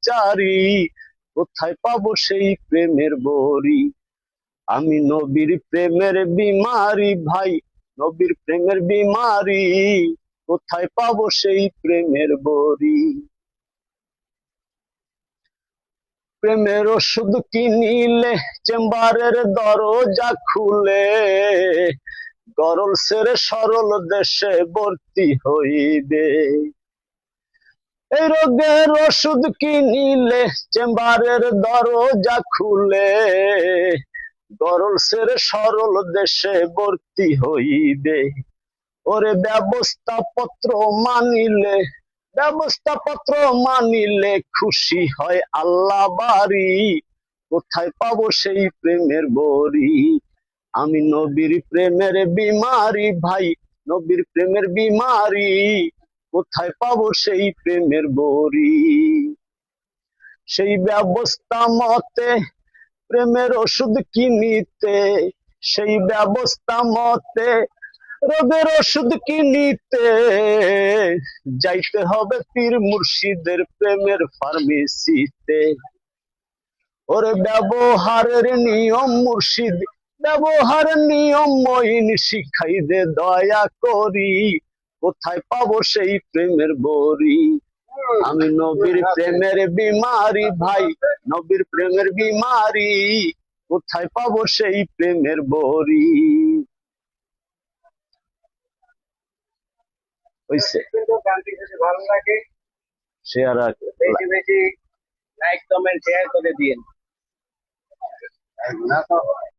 চারি, কোথায় পাবো সেই প্রেমের বরি? আমি নবীর প্রেমের বিমারি ভাই, নবীর প্রেমের বিমারি, কোথায় পাবো সেই প্রেমের বরি? প্রেমের ওষুধ কিনিলে চেম্বারের দরজা খুলে, গরল সেরে সরল দেশে ভর্তি হইবে। এই রোগের ওষুধ কিনিলে চেম্বারের দরজা খুলে, গরল সেরে সরল দেশে ভর্তি হইবে। ওরে ব্যবস্থাপত্র মানিলে, ব্যবস্থাপত্র মানিলে খুশি হয় আল্লাহ বাড়ি, কোথায় পাবো সেই প্রেমের বরি? আমি নবীর প্রেমের বিমারি ভাই, নবীর প্রেমের বিমারি, কোথায় পাবো সেই প্রেমের বরি? সেই ব্যবস্থা মতে প্রেমের ওষুধ কিনিতে, সেই ব্যবস্থা মতে রোগের ওষুধ কিনিতে, যাইতে হবে পীর মুর্শিদের প্রেমের ফার্মেসিতে। ওরে ব্যবহারের নিয়ম মুর্শিদ, ব্যবহারের নিয়ম মইন শিখাই দে দয়া করি, কোথায় পাবো সেই প্রেমের বরি? আমি নবীর প্রেমের বিমারি ভাই, নবীর প্রেমের বিমারি, কোথায় পাবো সেই প্রেমের বরি? হইছে, গানটি যদি ভালো লাগে শেয়ার বেশি বেশি লাইক কমেন্ট শেয়ার করে দিন।